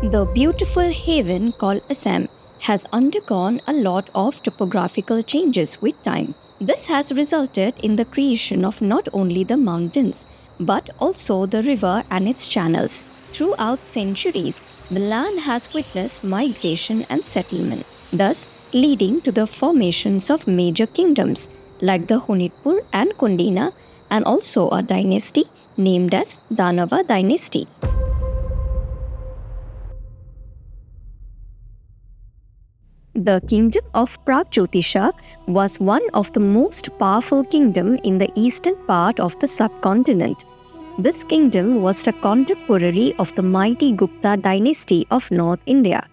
The beautiful haven called Assam has undergone a lot of topographical changes with time. This has resulted in the creation of not only the mountains but also the river and its channels. Throughout centuries, the land has witnessed migration and settlement, thus leading to the formations of major kingdoms like the Honitpur and Kundina, and also a dynasty named as Danava Dynasty. The kingdom of Pragjyotisha was one of the most powerful kingdom in the eastern part of the subcontinent. This kingdom was a contemporary of the mighty Gupta Dynasty of North India.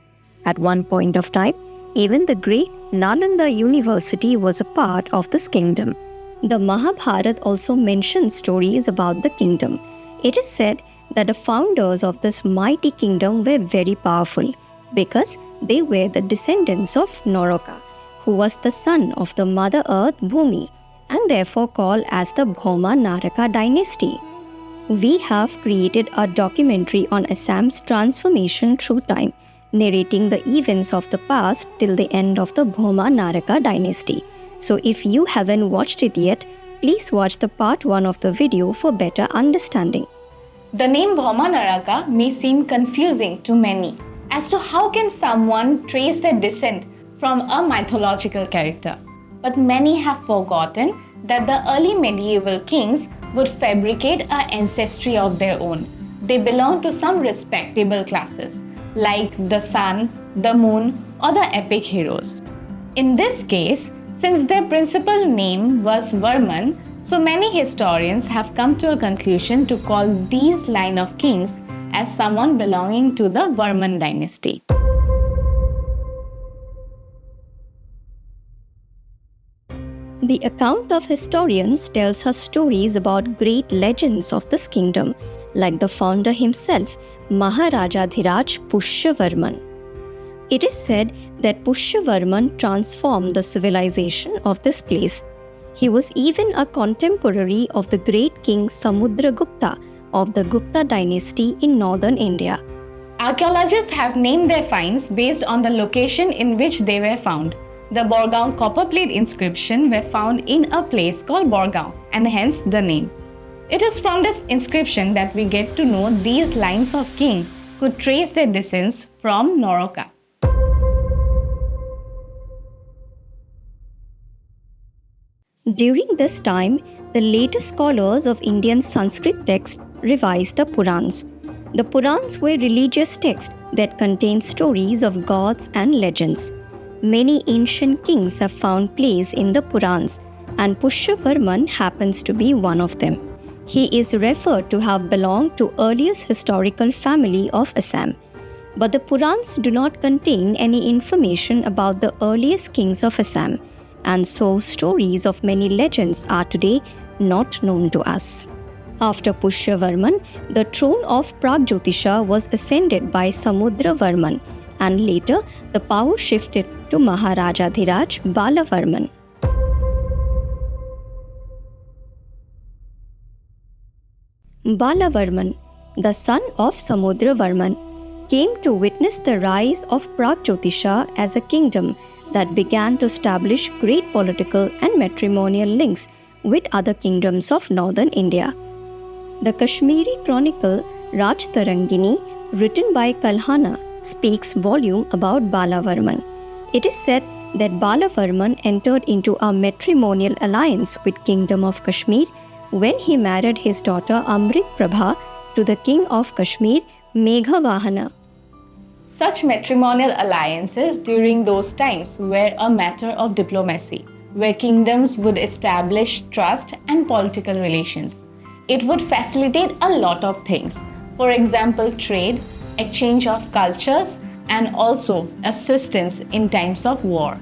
At one point of time, even the great Nalanda University was a part of this kingdom. The Mahabharata also mentions stories about the kingdom. It is said that the founders of this mighty kingdom were very powerful because they were the descendants of Naraka, who was the son of the Mother Earth Bhumi, and therefore called as the Bhauma-Naraka dynasty. We have created a documentary on Assam's transformation through time, narrating the events of the past till the end of the Bhauma-Naraka dynasty. So if you haven't watched it yet, please watch the part 1 of the video for better understanding. The name Bhauma-Naraka may seem confusing to many as to how can someone trace their descent from a mythological character. But many have forgotten that the early medieval kings would fabricate an ancestry of their own. They belong to some respectable classes, like the sun, the moon, or the epic heroes. In this case, since their principal name was Varman, so many historians have come to a conclusion to call these line of kings as someone belonging to the Varman Dynasty. The account of historians tells us stories about great legends of this kingdom, like the founder himself, Maharaja-dhiraj Pushya Varman. It is said that Pushya Varman transformed the civilization of this place. He was even a contemporary of the great king Samudra Gupta of the Gupta Dynasty in northern India. Archaeologists have named their finds based on the location in which they were found. The Bargaon Copper Plate inscription were found in a place called Bargaon, and hence the name. It is from this inscription that we get to know these lines of king could trace their descent from Naraka. During this time, the later scholars of Indian Sanskrit texts revised the Purans. The Purans were religious texts that contained stories of gods and legends. Many ancient kings have found place in the Purans, and Pushya Varman happens to be one of them. He is referred to have belonged to earliest historical family of Assam. But the Purans do not contain any information about the earliest kings of Assam, and so stories of many legends are today not known to us. After Pushya Varman, the throne of Pragjyotisha was ascended by Samudra Varman, and later the power shifted to Maharaja-dhiraj Balavarman. Balavarman, the son of Samudra Varman, came to witness the rise of Pragjyotisha as a kingdom that began to establish great political and matrimonial links with other kingdoms of northern India. The Kashmiri chronicle Rajtarangini, written by Kalhana, speaks volume about Balavarman. It is said that Balavarman entered into a matrimonial alliance with Kingdom of Kashmir when he married his daughter Amrit Prabha to the king of Kashmir, Meghavahana. Such matrimonial alliances during those times were a matter of diplomacy, where kingdoms would establish trust and political relations. It would facilitate a lot of things, for example, trade, exchange of cultures, and also assistance in times of war.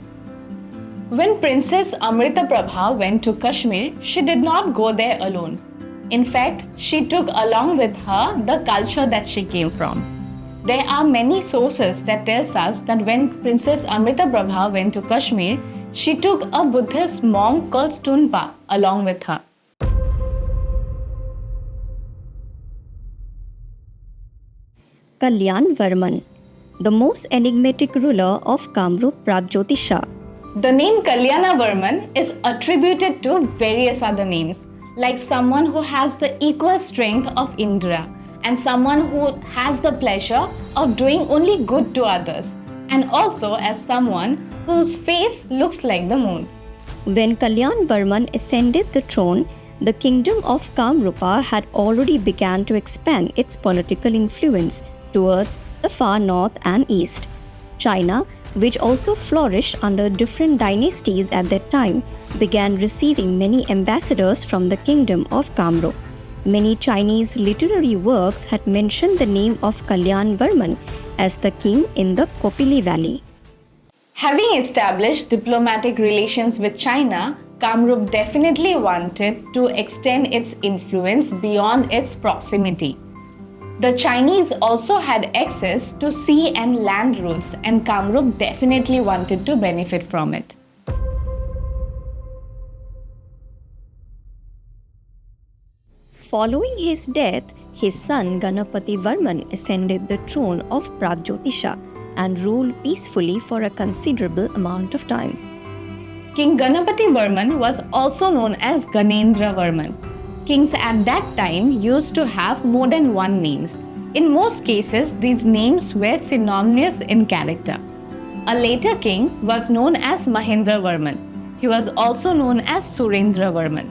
When Princess Amrita Prabha went to Kashmir, she did not go there alone. In fact, she took along with her the culture that she came from. There are many sources that tells us that when Princess Amrita Prabha went to Kashmir, she took a Buddhist monk called Stunpa along with her. Kalyan Varman, the most enigmatic ruler of Kamrup Pragjyotisha. The name Kalyana Varman is attributed to various other names, like someone who has the equal strength of Indra, and someone who has the pleasure of doing only good to others, and also as someone whose face looks like the moon. When Kalyan Varman ascended the throne, the kingdom of Kamrupa had already begun to expand its political influence towards the far north and east. China, which also flourished under different dynasties at that time, began receiving many ambassadors from the kingdom of Kamrup. Many Chinese literary works had mentioned the name of Kalyan Varman as the king in the Kopili Valley. Having established diplomatic relations with China, Kamrup definitely wanted to extend its influence beyond its proximity. The Chinese also had access to sea and land routes, and Kamrup definitely wanted to benefit from it. Following his death, his son Ganapati Varman ascended the throne of Pragjyotisha and ruled peacefully for a considerable amount of time. King Ganapati Varman was also known as Ganendra Varman. Kings at that time used to have more than one name. In most cases, these names were synonymous in character. A later king was known as Mahendra Varman. He was also known as Surendra Varman.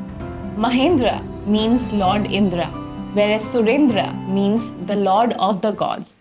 Mahendra means Lord Indra, whereas Surendra means the Lord of the gods.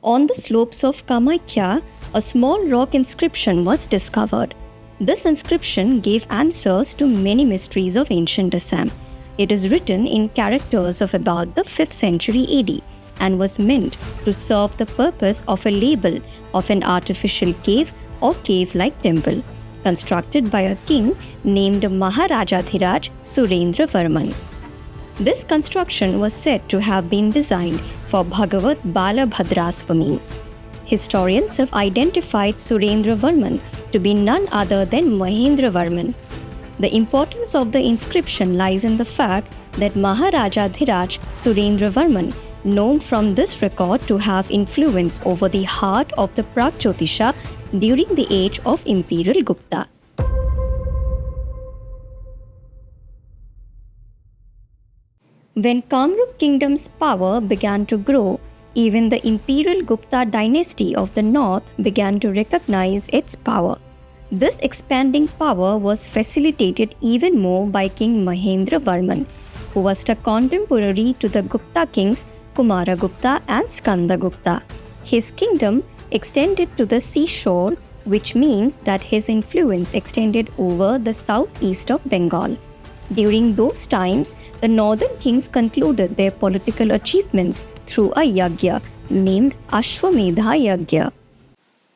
On the slopes of Kamakhya, a small rock inscription was discovered. This inscription gave answers to many mysteries of ancient Assam. It is written in characters of about the 5th century AD and was meant to serve the purpose of a label of an artificial cave or cave-like temple, constructed by a king named Maharajadhiraj Surendra Varman. This construction was said to have been designed for Bhagavat Balabhadraswamy. Historians have identified Surendra Varman to be none other than Mahendra Varman. The importance of the inscription lies in the fact that Maharajadhiraj Surendra Varman, known from this record to have influence over the heart of the Pragjyotisha during the age of Imperial Gupta. When Kamrup kingdom's power began to grow, even the Imperial Gupta Dynasty of the north began to recognize its power. This expanding power was facilitated even more by King Mahendra Varman, who was a contemporary to the Gupta kings Kumaragupta and Skandagupta. His kingdom extended to the seashore, which means that his influence extended over the southeast of Bengal. During those times, the northern kings concluded their political achievements through a yagya named Ashwamedha Yagya.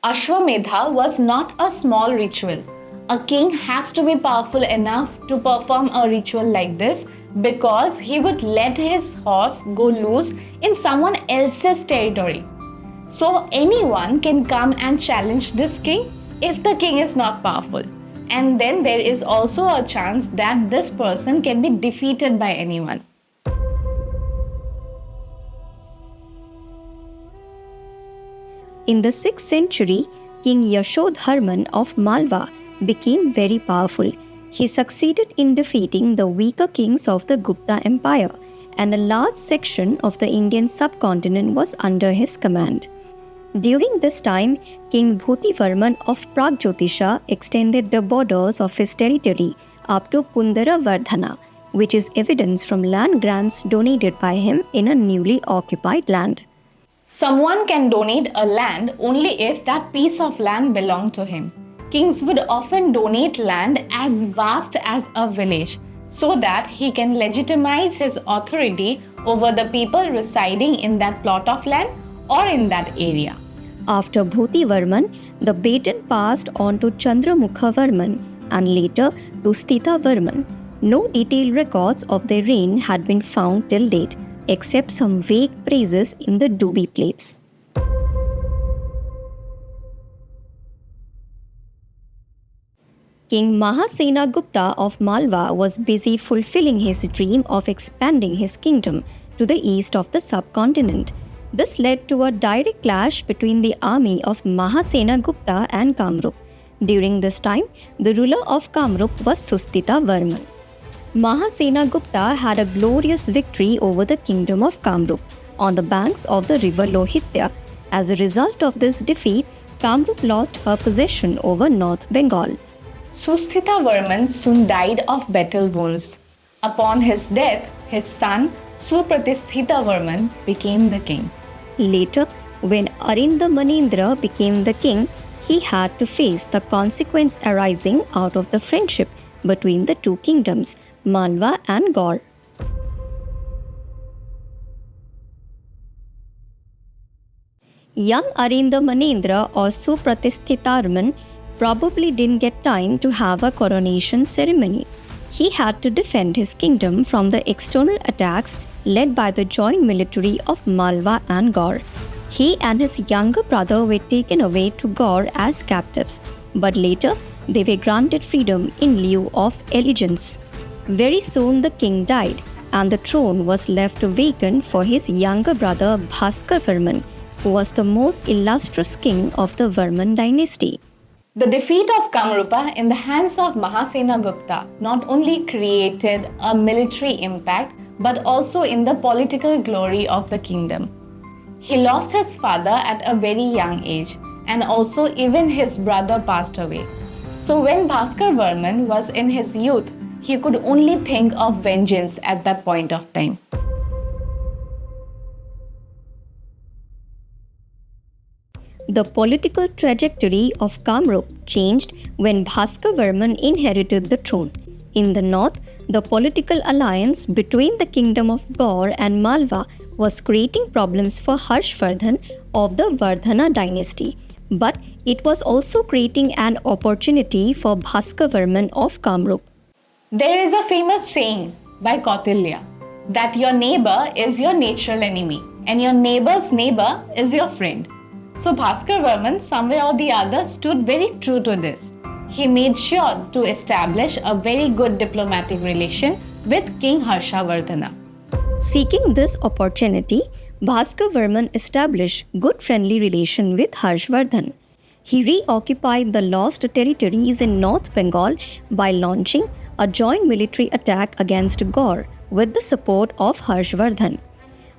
Ashwamedha was not a small ritual. A king has to be powerful enough to perform a ritual like this because he would let his horse go loose in someone else's territory. So anyone can come and challenge this king if the king is not powerful. And then there is also a chance that this person can be defeated by anyone. In the 6th century, King Yashodharman of Malwa became very powerful. He succeeded in defeating the weaker kings of the Gupta Empire, and a large section of the Indian subcontinent was under his command. During this time, King Bhuti Varman of Pragjyotisha extended the borders of his territory up to Pundaravardhana, which is evidence from land grants donated by him in a newly occupied land. Someone can donate a land only if that piece of land belonged to him. Kings would often donate land as vast as a village so that he can legitimize his authority over the people residing in that plot of land or in that area. After Bhuti Varman, the baton passed on to Chandramukha Varman and later to Sthita Varman. No detailed records of their reign had been found till date, except some vague praises in the Doobie plates. King Mahasena Gupta of Malwa was busy fulfilling his dream of expanding his kingdom to the east of the subcontinent. This led to a direct clash between the army of Mahasena Gupta and Kamrup. During this time, the ruler of Kamrup was Sustita Varman. Mahasena Gupta had a glorious victory over the kingdom of Kamrup on the banks of the river Lohitya. As a result of this defeat, Kamrup lost her possession over North Bengal. Sustita Varman soon died of battle wounds. Upon his death, his son Supratisthita Varman became the king. Later, when Arindamanendra became the king, he had to face the consequence arising out of the friendship between the two kingdoms, Malwa and Gaur. Young Arindamanendra or Supratisthitharman probably didn't get time to have a coronation ceremony. He had to defend his kingdom from the external attacks led by the joint military of Malwa and Gaur. He and his younger brother were taken away to Gaur as captives, but later they were granted freedom in lieu of allegiance. Very soon the king died, and the throne was left vacant for his younger brother Bhaskar Varman, who was the most illustrious king of the Varman dynasty. The defeat of Kamarupa in the hands of Mahasena Gupta not only created a military impact but also in the political glory of the kingdom. He lost his father at a very young age, and also even his brother passed away. So when Bhaskar Varman was in his youth, he could only think of vengeance at that point of time. The political trajectory of Kamrup changed when Bhaskar Varman inherited the throne. In the north, the political alliance between the kingdom of Gaur and Malwa was creating problems for Harshvardhan of the Vardhana dynasty. But it was also creating an opportunity for Bhaskar Varman of Kamrup. There is a famous saying by Kautilya that your neighbor is your natural enemy and your neighbor's neighbor is your friend. So Bhaskar Varman, somewhere or the other, stood very true to this. He made sure to establish a very good diplomatic relation with King Harshavardhana. Seeking this opportunity, Bhaskar Varman established good friendly relation with Harshvardhan. He reoccupied the lost territories in North Bengal by launching a joint military attack against Gaur with the support of Harshvardhan.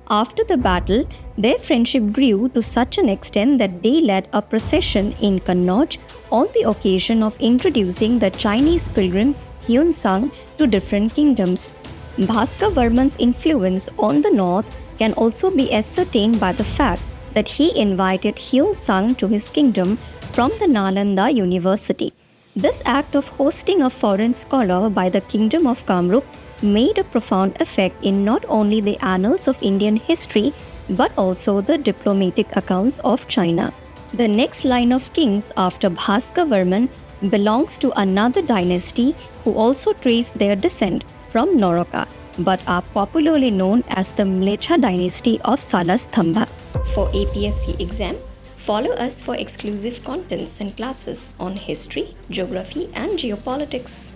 After the battle, their friendship grew to such an extent that they led a procession in Kannauj on the occasion of introducing the Chinese pilgrim Hyun Sang to different kingdoms. Bhaskar Varman's influence on the north can also be ascertained by the fact that he invited Hyun Sang to his kingdom from the Nalanda University. This act of hosting a foreign scholar by the kingdom of Kamrup made a profound effect in not only the annals of Indian history but also the diplomatic accounts of China. The next line of kings after Bhaskar Varman belongs to another dynasty who also trace their descent from Naraka but are popularly known as the Mlecha dynasty of Salastambha. For APSC exam, follow us for exclusive contents and classes on history, geography and geopolitics.